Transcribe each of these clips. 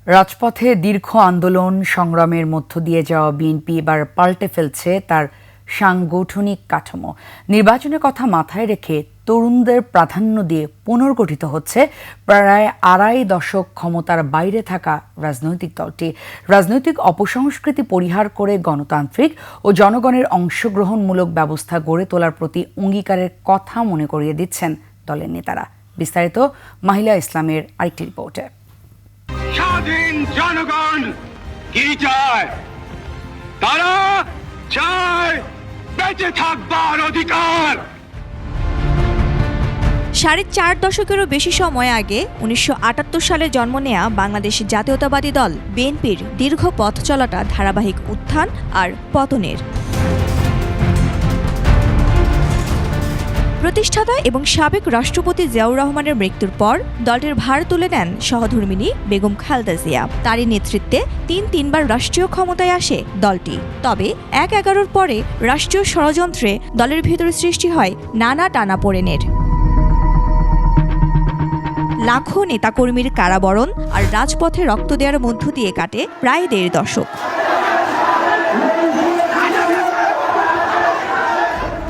রাজপথে দীর্ঘ আন্দোলন সংগ্রামের মধ্য দিয়ে যাওয়া বিএনপি এবার পাল্টে ফেলছে তার সাংগঠনিক কাঠামো। নির্বাচনের কথা মাথায় রেখে তরুণদের প্রাধান্য দিয়ে পুনর্গঠিত হচ্ছে প্রায় আড়াই দশক ক্ষমতার বাইরে থাকা রাজনৈতিক দলটি। রাজনৈতিক অপসংস্কৃতি পরিহার করে গণতান্ত্রিক ও জনগণের অংশগ্রহণমূলক ব্যবস্থা গড়ে তোলার প্রতি অঙ্গীকারের কথা মনে করিয়ে দিচ্ছেন দলের নেতারা। বিস্তারিত মাহিলা ইসলামের আরেকটি রিপোর্টে। স্বাধীন জনগণ কি চায়? তারা চায় বেঁচে থাকবার অধিকার। 4.5 দশকেরও বেশি সময় আগে 1978 সালে জন্ম নেয়া বাংলাদেশ জাতীয়তাবাদী দল বিএনপির দীর্ঘ পথ চলাটা ধারাবাহিক উত্থান আর পতনের। প্রতিষ্ঠাতা এবং সাবেক রাষ্ট্রপতি জিয়াউর রহমানের মৃত্যুর পর দলটির ভার তুলে নেন সহধর্মিণী বেগম খালেদা জিয়া। তারই নেতৃত্বে তিনবার রাষ্ট্রীয় ক্ষমতায় আসে দলটি। তবে 1/11 পরে রাষ্ট্রীয় ষড়যন্ত্রে দলের ভিতরে সৃষ্টি হয় নানা টানাপোড়েনের। লাখো নেতাকর্মীর কারাবরণ আর রাজপথে রক্ত দেওয়ার মধ্য দিয়ে কাটে প্রায় 1.5 দশক।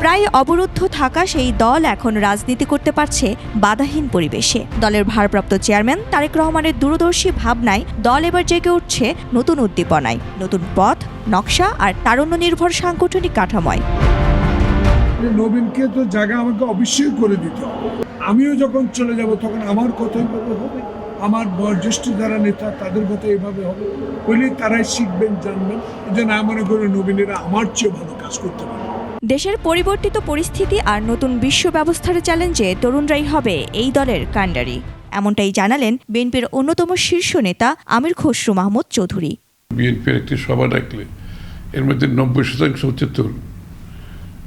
প্রায় অবরুদ্ধ থাকা সেই দল এখন রাজনীতি করতে পারছে বাধাহীন পরিবেশে। দলের ভারপ্রাপ্ত চেয়ারম্যান তারেক রহমানের দূরদর্শী ভাবনায় দল এবার জেগে উঠছে নতুন উদ্দীপনায়, নতুন পথ, নকশা আর তারুণ্য নির্ভর সাংগঠনিক কাঠামোয়। নবীনকে তো জায়গা আমাকে অবশ্যই করে দিতে হবে। আমিও যখন চলে যাব তখন আমার কথা এইভাবে হবে, আমার বয়োজ্যেষ্ঠ যারা নেতা তাদের কথা এইভাবে হবে, বলে তারাই শিখবেন, জানবেন। যে না, মনে করে নবীনেরা আমার চেয়ে ভালো কাজ করতে পারে। দেশের পরিবর্তিত পরিস্থিতি আর নতুন বিশ্ব ব্যবস্থার চ্যালেঞ্জে তরুণরাই হবে এই দলের কাণ্ডারি। এমনটাই জানালেন বিএনপির অন্যতম শীর্ষ নেতা আমির খসরু মাহমুদ চৌধুরী। বিএনপির একটি সভা ডাকলে এর মধ্যে 90% হচ্ছে তরুণ,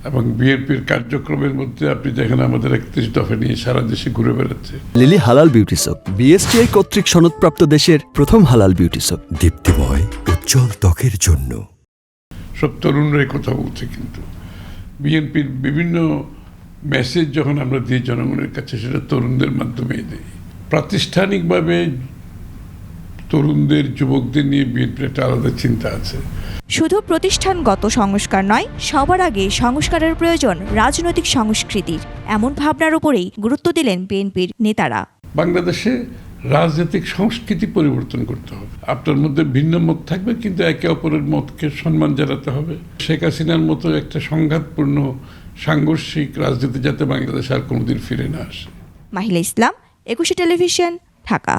এবং বিএনপির কার্যক্রমের মধ্যে আপনি দেখেন আমাদের 31 দফা নিয়ে সারা দেশে ঘুরে বেড়াচ্ছে। লিলি হালাল বিউটি সোপ, বিএসটিআই কর্তৃক সনদপ্রাপ্ত দেশের প্রথম হালাল বিউটি সোপ, দীপ্তিময় উজ্জ্বল ত্বকের জন্য। সব তরুণরাই কথা বলছে, কিন্তু বিএনপির বিভিন্ন মেসেজ যখন আমরা দিই জনগণের কাছে, সেটা তরুণদের মাধ্যমেই দিই। প্রাতিষ্ঠানিকভাবে তরুণদের, যুবকদের নিয়ে বিএনপির একটা আলাদা চিন্তা আছে। শুধু প্রতিষ্ঠানগত সংস্কার নয়, সবার আগে সংস্কারের প্রয়োজন রাজনৈতিক সংস্কৃতির। এমন ভাবনার উপরেই গুরুত্ব দিলেন বিএনপির নেতারা। বাংলাদেশে রাজনৈতিক সংস্কৃতি পরিবর্তন করতে হবে। আপনার মধ্যে ভিন্ন মত থাকবে, কিন্তু একে অপরের মতকে সম্মান জানাতে হবে। শেখ হাসিনার মতো একটা সংঘাতপূর্ণ সাংঘর্ষিক রাজনীতি যাতে বাংলাদেশ আর কোনোদিন ফিরে না আসে। মাহিলা ইসলাম, 21 টেলিভিশন, ঢাকা।